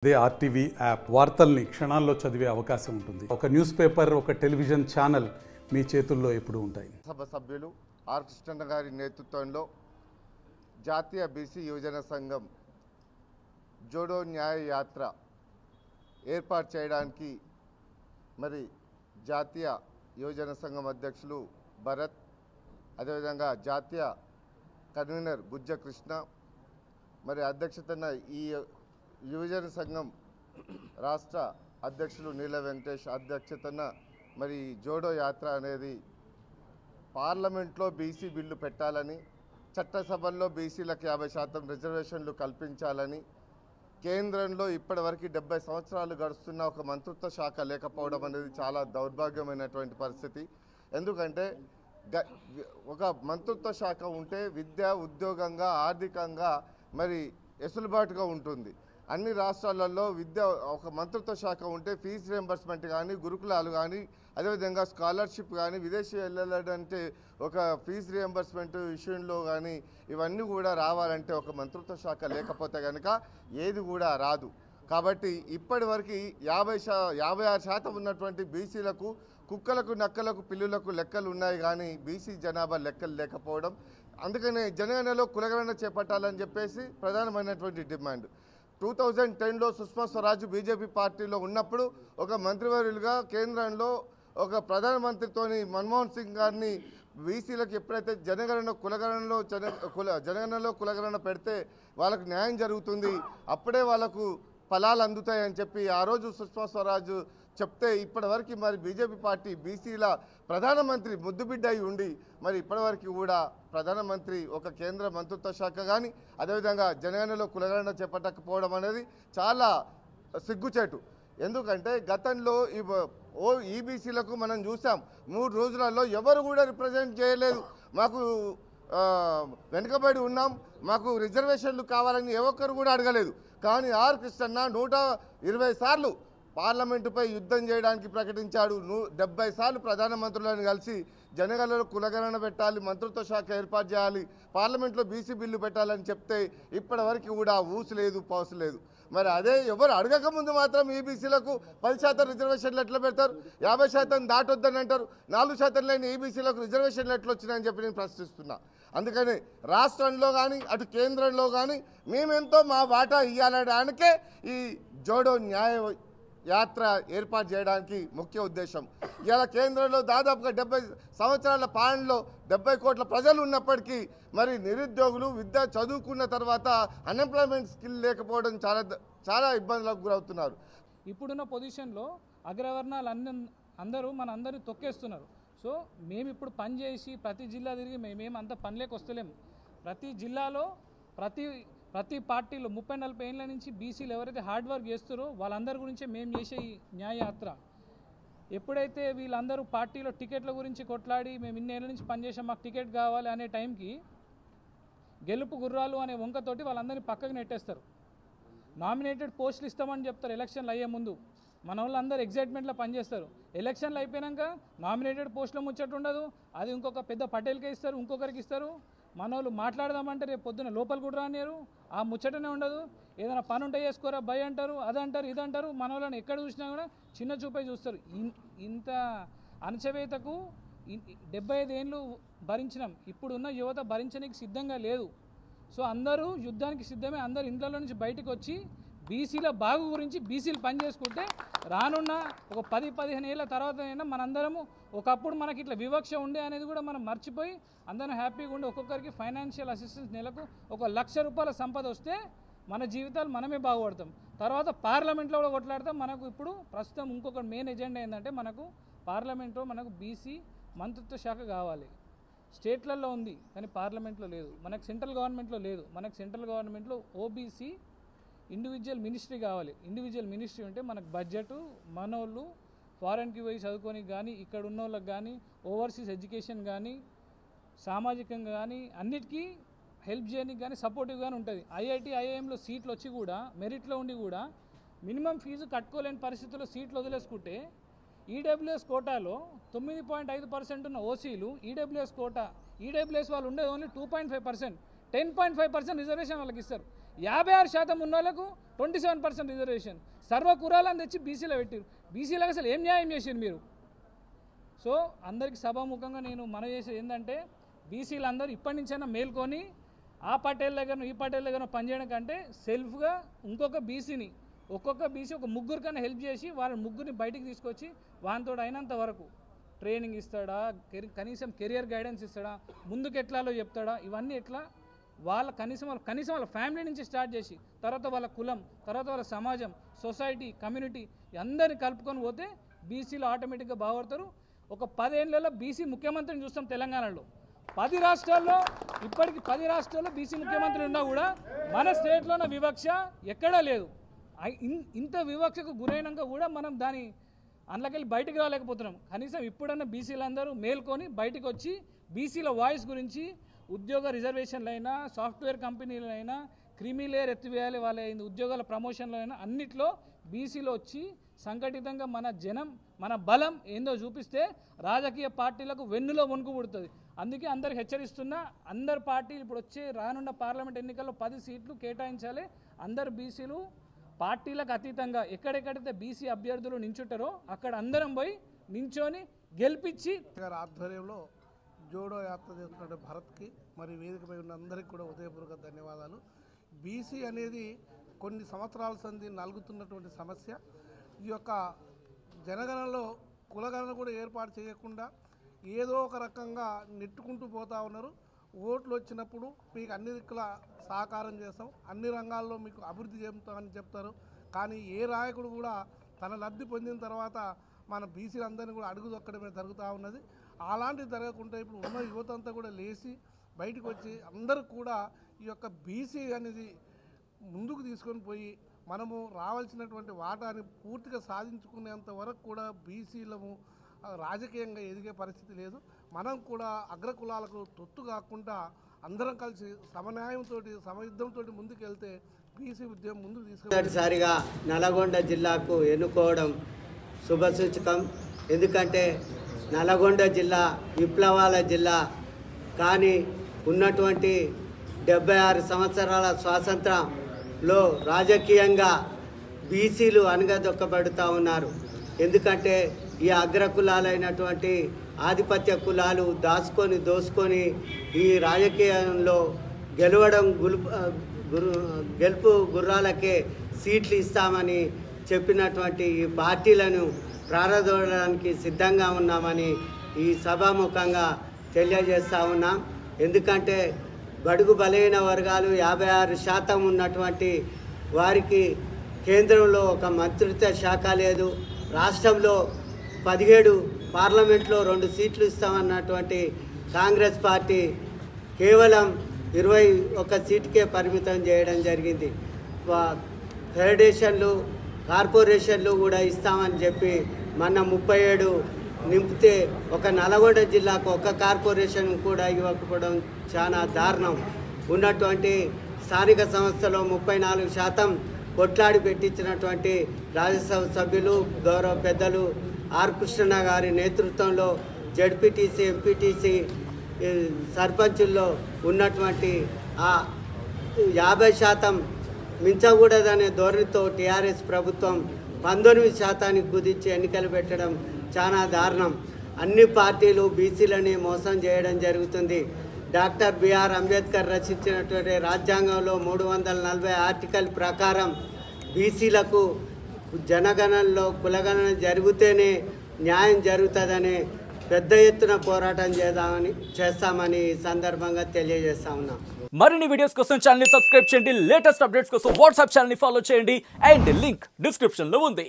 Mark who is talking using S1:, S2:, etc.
S1: అదే RTV app వార్తల్ని క్షణాల్లో చదివే అవకాశం ఉంటుంది. ఒక న్యూస్ పేపర్, ఒక టెలివిజన్ ఛానల్ మీ చేతుల్లో ఎప్పుడూ ఉంటాయి.
S2: సభ సభ్యులు ఆర్ కృష్ణ గారి నేతృత్వంలో జాతీయ బీసీ యువజన సంఘం జోడో న్యాయ యాత్ర ఏర్పాటు చేయడానికి మరి జాతీయ యువజన సంఘం అధ్యక్షులు భరత్, అదేవిధంగా జాతీయ కన్వీనర్ గుజ్జ కృష్ణ, మరి అధ్యక్షతన ఈ యువజన సంఘం రాష్ట్ర అధ్యక్షులు నీల వెంకటేష్ అధ్యక్షతన మరి జోడో యాత్ర అనేది పార్లమెంట్లో బీసీ బిల్లు పెట్టాలని, చట్టసభల్లో బీసీలకు 50% రిజర్వేషన్లు కల్పించాలని, కేంద్రంలో ఇప్పటివరకు 70 సంవత్సరాలు గడుస్తున్న ఒక మంత్రిత్వ శాఖ లేకపోవడం అనేది చాలా దౌర్భాగ్యమైనటువంటి పరిస్థితి. ఎందుకంటే ఒక మంత్రిత్వ శాఖ ఉంటే విద్య, ఉద్యోగంగా, ఆర్థికంగా మరి వెసులుబాటుగా ఉంటుంది. అన్ని రాష్ట్రాలలో విద్య ఒక మంత్రిత్వ శాఖ ఉంటే ఫీజు రియంబర్స్మెంట్ కానీ, గురుకులాలు కానీ, అదేవిధంగా స్కాలర్షిప్ కానీ, విదేశీ వెళ్ళాలంటే ఒక ఫీజు రియంబర్స్మెంట్ విషయంలో కానీ ఇవన్నీ కూడా రావాలంటే ఒక మంత్రిత్వ శాఖ లేకపోతే కనుక ఏది కూడా రాదు. కాబట్టి ఇప్పటి వరకు 56% ఉన్నటువంటి బీసీలకు కుక్కలకు, నక్కలకు, పిల్లులకు లెక్కలు ఉన్నాయి కానీ బీసీ జనాభా లెక్కలు లేకపోవడం, అందుకనే జనగణనలో కులగణన చేపట్టాలని చెప్పేసి ప్రధానమైనటువంటి డిమాండ్. 2010లో సుష్మా స్వరాజ్ బీజేపీ పార్టీలో ఉన్నప్పుడు ఒక మంత్రివర్యులుగా కేంద్రంలో ఒక ప్రధానమంత్రితోని మన్మోహన్ సింగ్ గారిని బీసీలకు ఎప్పుడైతే జనగణనలో కులగణన పెడితే వాళ్ళకు న్యాయం జరుగుతుంది, అప్పుడే వాళ్ళకు ఫలాలు అందుతాయని చెప్పి ఆ రోజు సుష్మా స్వరాజ్ చెప్తే ఇప్పటివరకు మరి బీజేపీ పార్టీ బీసీల ప్రధానమంత్రి ముద్దుబిడ్డ అయి ఉండి మరి ఇప్పటివరకు కూడా ప్రధానమంత్రి ఒక కేంద్ర మంత్రిత్వ శాఖ కానీ, అదేవిధంగా జనగణనలో కులగణన చేపట్టకపోవడం అనేది చాలా సిగ్గుచేటు. ఎందుకంటే గతంలో ఈబీసీలకు మనం చూసాం 3 రోజులలో ఎవరు కూడా రిప్రజెంట్ చేయలేదు. మాకు వెనుకబడి ఉన్నాం, మాకు రిజర్వేషన్లు కావాలని ఏ ఒక్కరు కూడా అడగలేదు. కానీ ఆర్ కృష్ణ 120 సార్లు పార్లమెంటుపై యుద్ధం చేయడానికి ప్రకటించాడు. 70 సార్లు ప్రధానమంత్రులను కలిసి జనగణనలో కులగణన పెట్టాలి, మంత్రిత్వ శాఖ ఏర్పాటు చేయాలి, పార్లమెంట్లో బీసీ బిల్లు పెట్టాలని చెప్తే ఇప్పటివరకు కూడా ఊసు లేదు, పాసు లేదు. మరి అదే ఎవరు అడగకముందు మాత్రం ఈబీసీలకు 10% రిజర్వేషన్లు ఎట్లా పెడతారు? 50% దాటొద్దని అంటారు. 4% లేని ఈబీసీలకు రిజర్వేషన్లు ఎట్లా వచ్చినాయని చెప్పి నేను ప్రశ్నిస్తున్నా. అందుకని రాష్ట్రంలో కానీ అటు కేంద్రంలో కానీ మేమెంతో మా వాటా ఇవ్వాలడానికే ఈ జోడో న్యాయ యాత్ర ఏర్పాటు చేయడానికి ముఖ్య ఉద్దేశం. ఇలా కేంద్రంలో దాదాపుగా 70 సంవత్సరాల పాలనలో 70 కోట్ల ప్రజలు ఉన్నప్పటికీ మరి నిరుద్యోగులు విద్య చదువుకున్న తర్వాత అన్ఎంప్లాయ్మెంట్ స్కిల్ లేకపోవడం చాలా ఇబ్బందులకు గురవుతున్నారు.
S3: ఇప్పుడున్న పొజిషన్లో అగ్రవర్ణాలు అందరూ మనందరినీ తొక్కేస్తున్నారు. సో మేము ఇప్పుడు పని చేసి ప్రతి జిల్లా తిరిగి మేము అంత పనిలోకి వస్తలేము. ప్రతి జిల్లాలో ప్రతి పార్టీలో 30-40 ఏళ్ళ నుంచి బీసీలు ఎవరైతే హార్డ్ వర్క్ చేస్తారో వాళ్ళందరి గురించే మేము చేసే ఈ న్యాయయాత్ర. ఎప్పుడైతే వీళ్ళందరూ పార్టీలో టికెట్ల గురించి కొట్లాడి మేము ఇన్నేళ్ళ నుంచి పనిచేసాం, మాకు టికెట్ కావాలి అనే టైంకి గెలుపు గుర్రాలు అనే వంకతోటి వాళ్ళందరినీ పక్కకు నెట్టేస్తారు. నామినేటెడ్ పోస్టులు ఇస్తామని చెప్తారు ఎలక్షన్లు అయ్యే ముందు. మన వాళ్ళందరూ ఎగ్జైట్మెంట్లో పనిచేస్తారు. ఎలక్షన్లు అయిపోయాక నామినేటెడ్ పోస్టులు ముచ్చట ఉండదు, అది ఇంకొక పెద్ద పటేల్కే ఇస్తారు, ఇంకొకరికి ఇస్తారు. మన వాళ్ళు మాట్లాడదామంటే రేపు పొద్దున లోపల కూడా రానియరు, ఆ ముచ్చటనే ఉండదు. ఏదైనా పని ఉంటే చేసుకోరా భయ అంటారు, అదంటారు ఇదంటారు. మన వాళ్ళని ఎక్కడ చూసినా కూడా చిన్న చూపే చూస్తారు. ఇంత అణచవేతకు 75 ఏళ్ళు భరించినాం. ఇప్పుడున్న యువత భరించడానికి సిద్ధంగా లేదు. సో అందరూ యుద్ధానికి సిద్ధమే. అందరూ ఇంట్లో నుంచి బయటకు వచ్చి బీసీల బాగు గురించి బీసీలు పని చేసుకుంటే రానున్న ఒక 10-15 ఏళ్ళ తర్వాత అయినా మనందరము ఒకప్పుడు మనకి ఇట్లా వివక్ష ఉండే అనేది కూడా మనం మర్చిపోయి అందరం హ్యాపీగా ఉండి ఒక్కొక్కరికి ఫైనాన్షియల్ అసిస్టెన్స్ నెలకు ఒక ₹1,00,000 సంపద వస్తే మన జీవితాలు మనమే బాగుపడతాం. తర్వాత పార్లమెంట్లో కూడా కొట్లాడతాం. మనకు ఇప్పుడు ప్రస్తుతం ఇంకొక మెయిన్ ఎజెండా ఏంటంటే మనకు పార్లమెంట్లో మనకు బీసీ మంత్రిత్వ శాఖ కావాలి. స్టేట్లలో ఉంది కానీ పార్లమెంట్లో లేదు. మనకు సెంట్రల్ గవర్నమెంట్లో లేదు. మనకు సెంట్రల్ గవర్నమెంట్లో ఓబీసీ ఇండివిజువల్ మినిస్ట్రీ కావాలి. ఇండివిజువల్ మినిస్ట్రీ ఉంటే మనకు బడ్జెట్ మనోళ్ళు ఫారెన్కి పోయి చదువుకొని కానీ, ఇక్కడ ఉన్న వాళ్ళకి కానీ, ఓవర్సీస్ ఎడ్యుకేషన్ కానీ, సామాజికంగా కానీ అన్నిటికీ హెల్ప్ చేయడానికి కానీ సపోర్టివ్గానే ఉంటుంది. ఐఐఎంలో సీట్లు వచ్చి కూడా మెరిట్లో ఉండి కూడా మినిమం ఫీజు కట్టుకోలేని పరిస్థితుల్లో సీట్లు వదిలేసుకుంటే ఈడబ్ల్యూఎస్ కోటాలో 9.5% ఉన్న ఓసీలు ఈడబ్ల్యూఎస్ కోటా ఈడబ్ల్యూఎస్ వాళ్ళు ఉండేది ఓన్లీ 2.5%, 10.5% రిజర్వేషన్ వాళ్ళకి ఇస్తారు. 56% ఉన్న వాళ్ళకు 27% రిజర్వేషన్. సర్వ కులాలను తెచ్చి బీసీలో పెట్టారు. బీసీలకు అసలు ఏం న్యాయం చేశారు మీరు? సో అందరికీ సభాముఖంగా నేను మనవి చేసేది ఏంటంటే, బీసీలు అందరూ ఇప్పటి నుంచైనా మేల్కొని ఆ పటేల్ దగ్గర ఈ పటేల్ దగ్గర పనిచేయడం కంటే సెల్ఫ్గా ఇంకొక బీసీని, ఒక్కొక్క బీసీ ఒక ముగ్గురు కన్నా హెల్ప్ చేసి వాళ్ళ ముగ్గురిని బయటికి తీసుకొచ్చి వానితో అయినంత వరకు ట్రైనింగ్ ఇస్తాడా, కనీసం కెరియర్ గైడెన్స్ ఇస్తాడా, ముందుకు ఎట్లాలో చెప్తాడా, ఇవన్నీ ఎట్లా వాళ్ళ కనీసం వాళ్ళ ఫ్యామిలీ నుంచి స్టార్ట్ చేసి తర్వాత వాళ్ళ కులం, తర్వాత వాళ్ళ సమాజం, సొసైటీ, కమ్యూనిటీ అందరిని కలుపుకొని పోతే బీసీలు ఆటోమేటిక్గా బాగుపడతారు. ఒక 10 ఏళ్లలో బీసీ ముఖ్యమంత్రిని చూస్తాం తెలంగాణలో. 10 రాష్ట్రాల్లో ఇప్పటికి 10 రాష్ట్రాల్లో బీసీ ముఖ్యమంత్రి ఉన్నా కూడా మన స్టేట్లోన వివక్ష ఎక్కడా లేదు. ఇంత వివక్షకు గురైనాక కూడా మనం దాని అందులోకెళ్ళి బయటకు రాలేకపోతున్నాం. కనీసం ఇప్పుడన్నా బీసీలందరూ మేల్కొని బయటకు వచ్చి బీసీల వాయిస్ గురించి ఉద్యోగ రిజర్వేషన్లైనా, సాఫ్ట్వేర్ కంపెనీలైనా, క్రీమీ లేయర్ ఎత్తివేయాలి, వాళ్ళ ఉద్యోగాల ప్రమోషన్లైనా అన్నిట్లో బీసీలో వచ్చి సంఘటితంగా మన జనం, మన బలం ఏందో చూపిస్తే రాజకీయ పార్టీలకు వెన్నులో వణుకు పుడుతుంది. అందుకే అందరికి హెచ్చరిస్తున్నా, అందరు పార్టీలు ఇప్పుడు వచ్చే రానున్న పార్లమెంట్ ఎన్నికల్లో 10 సీట్లు కేటాయించాలి. అందరు బీసీలు పార్టీలకు అతీతంగా ఎక్కడెక్కడైతే బీసీ అభ్యర్థులు నించుంటారో అక్కడ అందరం పోయి నించొని గెలిపించి
S4: ఆధ్వర్యంలో జోడో యాత్ర చేస్తున్న భరత్కి మరి వేదికపై ఉన్న అందరికీ కూడా హృదయపూర్వక ధన్యవాదాలు. బీసీ అనేది కొన్ని సంవత్సరాల సంది నలుగుతున్నటువంటి సమస్య. ఈ యొక్క జనగణనలో కులగణన కూడా ఏర్పాటు చేయకుండా ఏదో ఒక రకంగా నెట్టుకుంటూ పోతూ ఉన్నారు. ఓట్లు వచ్చినప్పుడు మీకు అన్ని దిక్కుల సహకారం చేస్తాం, అన్ని రంగాల్లో మీకు అభివృద్ధి చెందుతామని చెప్తారు. కానీ ఏ నాయకుడు కూడా తన లబ్ధి పొందిన తర్వాత మన బీసీలందరినీ కూడా అడుగు దొక్కడమే జరుగుతూ ఉన్నది. అలాంటివి జరగకుండా ఇప్పుడు ఉన్న యువత అంతా కూడా లేచి బయటకు వచ్చి అందరూ కూడా ఈ యొక్క బీసీ అనేది ముందుకు తీసుకొని పోయి మనము రావాల్సినటువంటి వాటాని పూర్తిగా సాధించుకునేంత వరకు కూడా బీసీలము రాజకీయంగా ఎదిగే పరిస్థితి లేదు. మనం కూడా అగ్రకులాలకు తొత్తు కాకుండా అందరం కలిసి సమన్యాయంతో సమయుద్ధంతో ముందుకు వెళ్తే బీసీ ఉద్యమం ముందుకు
S5: మొదటిసారిగా నల్గొండ జిల్లాకు ఎన్నుకోవడం శుభసూచకం. ఎందుకంటే నల్గొండ జిల్లా విప్లవాల జిల్లా, కానీ ఉన్నటువంటి 76 సంవత్సరాల స్వాతంత్రంలో రాజకీయంగా బీసీలు అనగదొక్కబడుతూ ఉన్నారు. ఎందుకంటే ఈ అగ్రకులాలైనటువంటి ఆధిపత్య కులాలు దోసుకొని ఈ రాజకీయంలో గెలవడం గెలుపు గుర్రాలకే సీట్లు ఇస్తామని చెప్పినటువంటి ఈ పార్టీలను ప్రారంభించడానికి సిద్ధంగా ఉన్నామని ఈ సభాముఖంగా తెలియజేస్తూ ఉన్నాం. ఎందుకంటే బడుగు బలైన వర్గాలు 56% ఉన్నటువంటి వారికి కేంద్రంలో ఒక మంత్రిత్వ శాఖ లేదు, రాష్ట్రంలో 17 పార్లమెంట్లో 2 సీట్లు ఇస్తామన్నటువంటి కాంగ్రెస్ పార్టీ కేవలం 21 సీటుకే పరిమితం చేయడం జరిగింది. ఫెడరేషన్లు, కార్పొరేషన్లు కూడా ఇస్తామని చెప్పి మొన్న 37 నింపితే ఒక నల్గొండ జిల్లాకు ఒక కార్పొరేషన్ కూడా ఇవ్వకపోవడం చాలా దారుణం. ఉన్నటువంటి స్థానిక సంస్థలో 34% కొట్లాడి పెట్టించినటువంటి రాజ్యసభ సభ్యులు గౌరవ పెద్దలు ఆర్ కృష్ణ గారి నేతృత్వంలో జడ్పీటీసీ, ఎంపీటీసీ, సర్పంచుల్లో ఉన్నటువంటి ఆ 50% మించకూడదనే ధోరణితో టీఆర్ఎస్ ప్రభుత్వం 19% కుదించి ఎన్నికలు పెట్టడం చాలా దారుణం. అన్ని పార్టీలు బీసీలని మోసం చేయడం జరుగుతుంది. డాక్టర్ బిఆర్ అంబేద్కర్ రచించినటువంటి రాజ్యాంగంలో 340 ఆర్టికల్ ప్రకారం బీసీలకు జనగణనలో కులగణన జరిగితేనే న్యాయం జరుగుతుందని పెద్ద ఎత్తున పోరాటం చేస్తామని ఈ సందర్భంగా తెలియజేస్తా ఉన్నాం.
S6: మరిన్ని వీడియోస్ కోసం ఛానల్ ని సబ్స్క్రైబ్ చేయండి, లేటెస్ట్ అప్డేట్స్ కోసం వాట్సాప్ ఛానల్ ని ఫాలో చేయండి అండ్ లింక్ డిస్క్రిప్షన్ లో ఉంది.